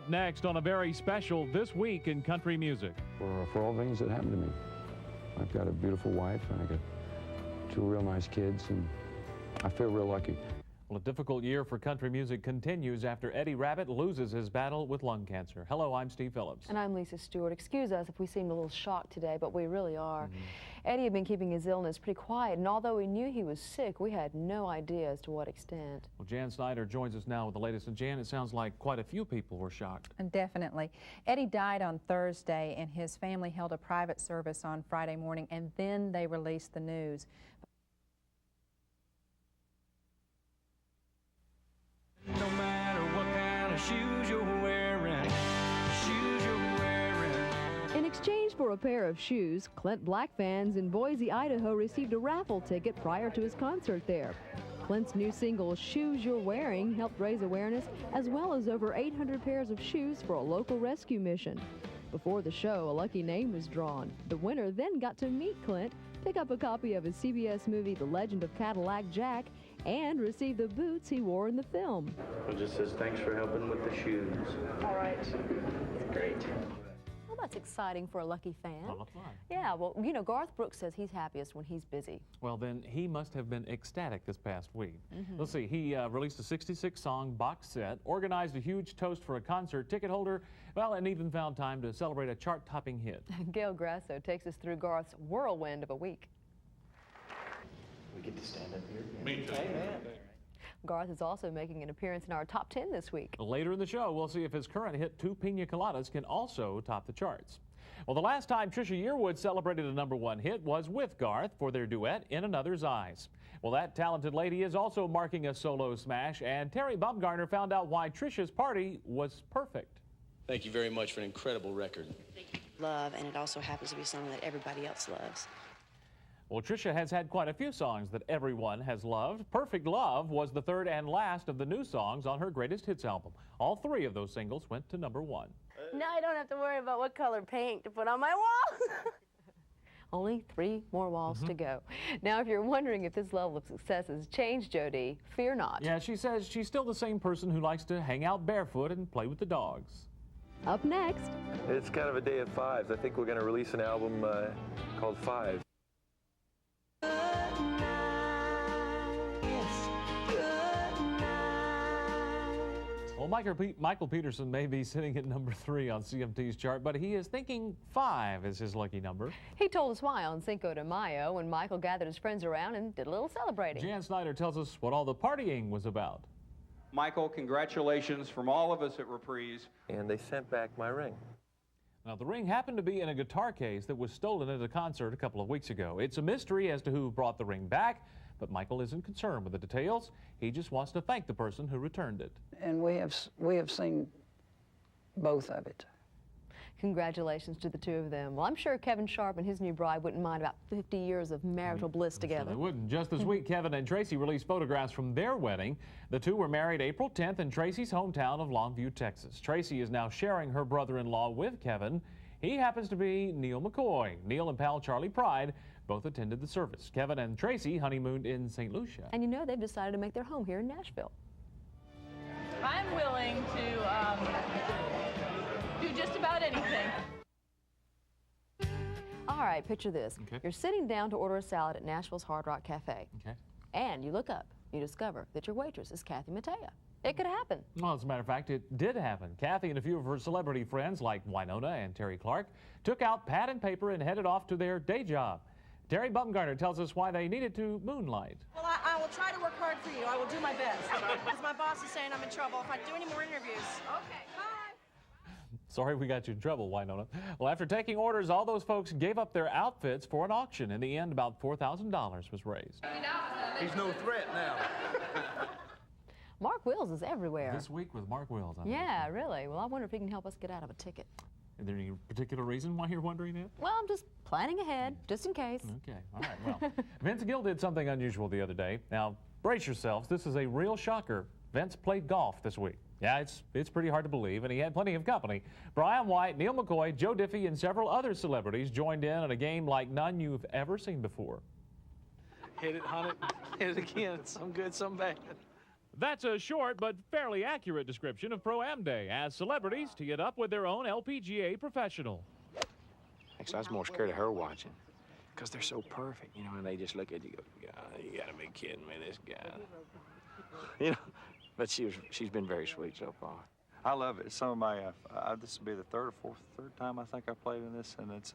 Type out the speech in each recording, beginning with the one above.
Up next on a very special This Week in Country Music. For all the things that happened to me. I've got a beautiful wife and I got 2 real nice kids, and I feel real lucky. Well, a difficult year for country music continues after Eddie Rabbitt loses his battle with lung cancer. Hello, I'm Steve Phillips. And I'm Lisa Stewart. Excuse us if we seem a little shocked today, but we really are. Eddie had been keeping his illness pretty quiet, and although we knew he was sick, we had no idea as to what extent. Well, Jan Snyder joins us now with the latest. And Jan, it sounds like quite a few people were shocked. Definitely. Eddie died on Thursday, and his family held a private service on Friday morning, and then they released the news. No matter what kind of shoes you're wearing, shoes you're wearing. In exchange for a pair of shoes, Clint Black fans in Boise, Idaho received a raffle ticket prior to his concert there. Clint's new single, Shoes You're Wearing, helped raise awareness, as well as over 800 pairs of shoes for a local rescue mission. Before the show, a lucky name was drawn. The winner then got to meet Clint, pick up a copy of his CBS movie, The Legend of Cadillac Jack, and receive the boots he wore in the film. It just says, thanks for helping with the shoes. All right. Great. Well, that's exciting for a lucky fan. Well, fun. Yeah, well, you know, Garth Brooks says he's happiest when he's busy. Well, then he must have been ecstatic this past week. Let's see, he released a 66-song box set, organized a huge toast for a concert ticket holder, well, and even found time to celebrate a chart-topping hit. Gail Grasso takes us through Garth's whirlwind of a week. We get to stand up here. Me too. Garth is also making an appearance in our top 10 this week. Later in the show, we'll see if his current hit, Two Pina Coladas, can also top the charts. Well, the last time Trisha Yearwood celebrated a #1 hit was with Garth for their duet, In Another's Eyes. Well, that talented lady is also marking a solo smash, and Terry Bumgarner found out why Trisha's party was perfect. Thank you very much for an incredible record. Love, and it also happens to be something that everybody else loves. Well, Trisha has had quite a few songs that everyone has loved. Perfect Love was the third and last of the new songs on her greatest hits album. All 3 of those singles went to #1. Now I don't have to worry about what color paint to put on my wall. Only 3 more walls to go. Now, if you're wondering if this level of success has changed Jody, fear not. Yeah, she says she's still the same person who likes to hang out barefoot and play with the dogs. Up next. It's kind of a day at 5s. I think we're going to release an album called 5. Well, Michael Peterson may be sitting at #3 on CMT's chart, but he is thinking 5 is his lucky number. He told us why on Cinco de Mayo when Michael gathered his friends around and did a little celebrating. Jan Snyder tells us what all the partying was about. Michael, congratulations from all of us at Reprise. And they sent back my ring. Now, the ring happened to be in a guitar case that was stolen at a concert a couple of weeks ago. It's a mystery as to who brought the ring back, but Michael isn't concerned with the details. He just wants to thank the person who returned it. And we have seen both of it. Congratulations to the 2 of them. Well, I'm sure Kevin Sharp and his new bride wouldn't mind about 50 years of marital bliss together. They wouldn't. Just this week, Kevin and Tracy released photographs from their wedding. The 2 were married April 10th in Tracy's hometown of Longview, Texas. Tracy is now sharing her brother-in-law with Kevin. He happens to be Neil McCoy. Neil and pal Charlie Pride both attended the service. Kevin and Tracy honeymooned in St. Lucia. And you know they've decided to make their home here in Nashville. I'm willing to do just about anything. All right, picture this. Okay. You're sitting down to order a salad at Nashville's Hard Rock Cafe. Okay. And you look up. You discover that your waitress is Kathy Mattea. It could happen. Well, as a matter of fact, it did happen. Kathy and a few of her celebrity friends like Winona and Terry Clark took out pad and paper and headed off to their day job. Terry Bumgarner tells us why they needed to moonlight. Well, I will try to work hard for you. I will do my best. Because my boss is saying I'm in trouble if I do any more interviews. Okay, bye. Sorry we got you in trouble, Winona. Well, after taking orders, all those folks gave up their outfits for an auction. In the end, about $4,000 was raised. He's no threat now. Mark Wills is everywhere. This week with Mark Wills. Yeah, really. Well, I wonder if he can help us get out of a ticket. Is there any particular reason why you're wondering that? Well, I'm just planning ahead, just in case. Okay, all right, well, Vince Gill did something unusual the other day. Now, brace yourselves, this is a real shocker. Vince played golf this week. Yeah, it's pretty hard to believe, and he had plenty of company. Brian White, Neil McCoy, Joe Diffie, and several other celebrities joined in on a game like none you've ever seen before. Hit it, hunt it, hit it again. Some good, some bad. That's a short but fairly accurate description of Pro-Am Day as celebrities tee it up with their own LPGA professional. Actually, I was more scared of her watching because they're so perfect, you know, and they just look at you and go, God, you gotta be kidding me, this guy. You know, but she's been very sweet so far. I love it. It's some of my, this will be the third time I think I played in this, and it's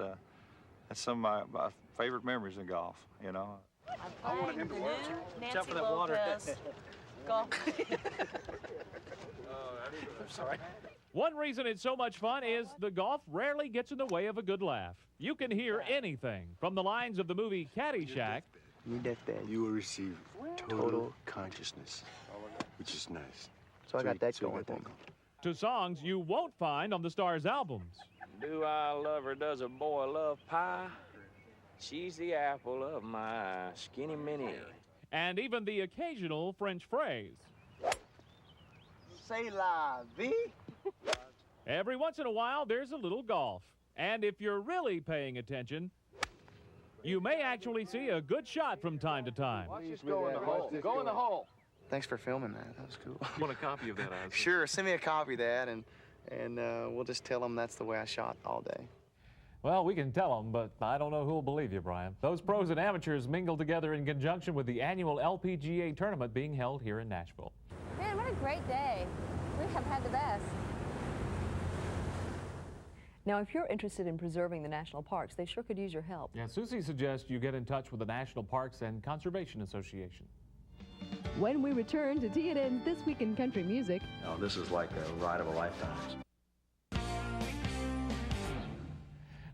some of my favorite memories in golf, you know. I wanted him to watch. Nancy Lopez. Golf. I'm sorry. One reason it's so much fun is the golf rarely gets in the way of a good laugh. You can hear anything from the lines of the movie Caddyshack. Your deathbed, you will receive total consciousness, which is nice. So I got that going for me. To songs you won't find on the Stars' albums. Do I love her, does a boy love pie? She's the apple of my skinny mini. And even the occasional French phrase. C'est la vie. Every once in a while, there's a little golf. And if you're really paying attention, you may actually see a good shot from time to time. Just go in the hole. Go in the hole. Thanks for filming that. That was cool. You want a copy of that, Isaac? Sure, send me a copy of that, and we'll just tell them that's the way I shot all day. Well, we can tell them, but I don't know who'll believe you, Brian. Those pros and amateurs mingle together in conjunction with the annual LPGA tournament being held here in Nashville. Man, what a great day. We have had the best. Now, if you're interested in preserving the national parks, they sure could use your help. Yeah, Susie suggests you get in touch with the National Parks and Conservation Association. When we return to TNN's This Week in Country Music. Oh, this is like a ride of a lifetime.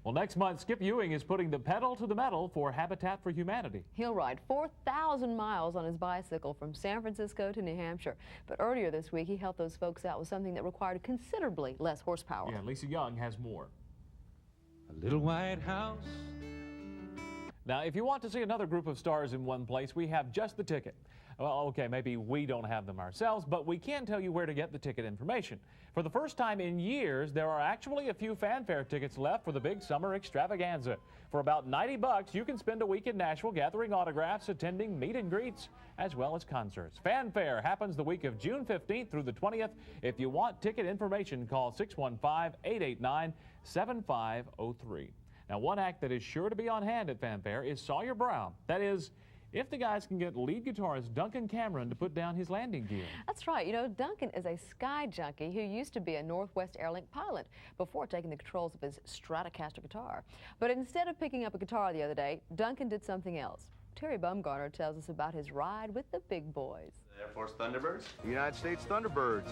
Well, next month, Skip Ewing is putting the pedal to the metal for Habitat for Humanity. He'll ride 4,000 miles on his bicycle from San Francisco to New Hampshire. But earlier this week, he helped those folks out with something that required considerably less horsepower. Yeah, Lisa Young has more. A little white house. Now, if you want to see another group of stars in one place, we have just the ticket. Well, okay, maybe we don't have them ourselves, but we can tell you where to get the ticket information. For the first time in years, there are actually a few fanfare tickets left for the big summer extravaganza. For about $90, you can spend a week in Nashville gathering autographs, attending meet and greets, as well as concerts. Fanfare happens the week of June 15th through the 20th. If you want ticket information, call 615-889-7503. Now, one act that is sure to be on hand at Fanfare is Sawyer Brown. That is, if the guys can get lead guitarist Duncan Cameron to put down his landing gear. That's right. You know, Duncan is a sky junkie who used to be a Northwest Airlink pilot before taking the controls of his Stratocaster guitar. But instead of picking up a guitar the other day, Duncan did something else. Terry Bumgarner tells us about his ride with the big boys. Air Force Thunderbirds? United States Thunderbirds.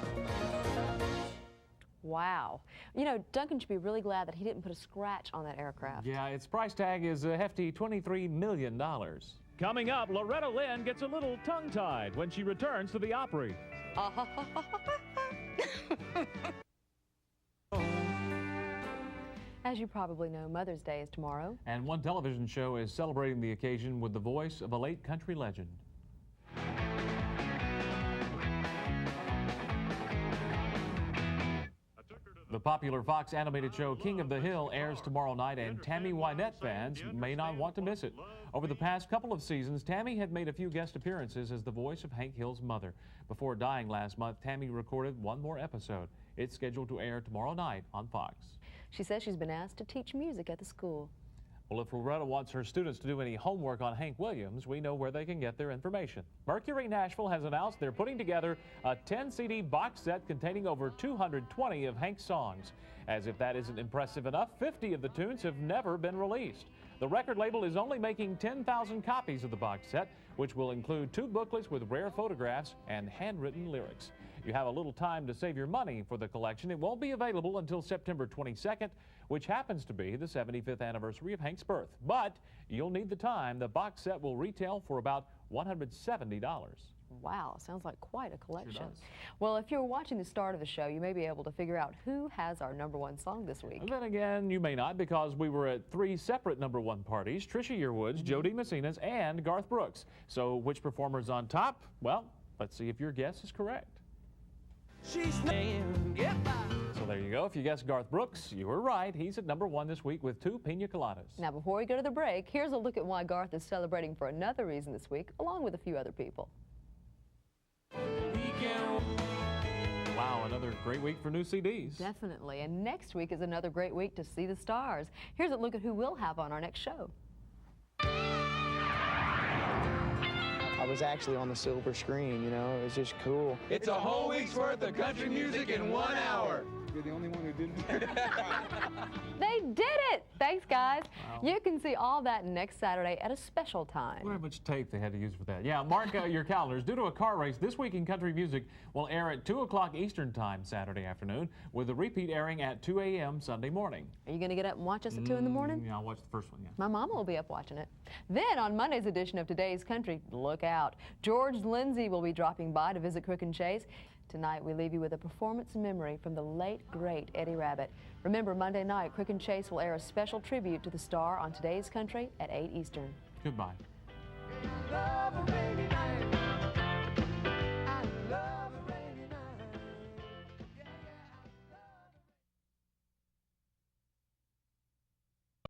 Wow. You know, Duncan should be really glad that he didn't put a scratch on that aircraft. Yeah, its price tag is a hefty $23 million. Coming up, Loretta Lynn gets a little tongue-tied when she returns to the Opry. As you probably know, Mother's Day is tomorrow. And one television show is celebrating the occasion with the voice of a late country legend. The popular Fox animated show King of the Hill airs tomorrow night, and Tammy Wynette fans may not want to miss it. Over the past couple of seasons, Tammy had made a few guest appearances as the voice of Hank Hill's mother. Before dying last month, Tammy recorded one more episode. It's scheduled to air tomorrow night on Fox. She says she's been asked to teach music at the school. Well, if Loretta wants her students to do any homework on Hank Williams, we know where they can get their information. Mercury Nashville has announced they're putting together a 10-CD box set containing over 220 of Hank's songs. As if that isn't impressive enough, 50 of the tunes have never been released. The record label is only making 10,000 copies of the box set, which will include 2 booklets with rare photographs and handwritten lyrics. You have a little time to save your money for the collection. It won't be available until September 22nd, which happens to be the 75th anniversary of Hank's birth. But you'll need the time. The box set will retail for about $170. Wow, sounds like quite a collection. Sure does. Well, if you're watching the start of the show, you may be able to figure out who has our #1 song this week. And then again, you may not, because we were at 3 separate #1 parties: Trisha Yearwood's, Jody Messina's, and Garth Brooks. So which performer's on top? Well, let's see if your guess is correct. She's saying goodbye. So there you go. If you guessed Garth Brooks, you were right. He's at #1 this week with 2 pina coladas. Now, before we go to the break, here's a look at why Garth is celebrating for another reason this week, along with a few other people. We Wow, another great week for new CDs. Definitely. And next week is another great week to see the stars. Here's a look at who we'll have on our next show. I was actually on the silver screen, you know, it was just cool. It's a whole week's worth of country music in 1 hour. You're the only one who didn't. They did it! Thanks, guys. Wow. You can see all that next Saturday at a special time. I wonder how much tape they had to use for that. Yeah, mark your calendars. Due to a car race, This Week in Country Music will air at 2 o'clock Eastern Time Saturday afternoon, with the repeat airing at 2 a.m. Sunday morning. Are you going to get up and watch us at 2 in the morning? Yeah, I'll watch the first one, yeah. My mama will be up watching it. Then, on Monday's edition of Today's Country, look out. George Lindsay will be dropping by to visit Crook and Chase. Tonight, we leave you with a performance memory from the late, great Eddie Rabbitt. Remember, Monday night, Crook and Chase will air a special tribute to the star on Today's Country at 8 Eastern. Goodbye.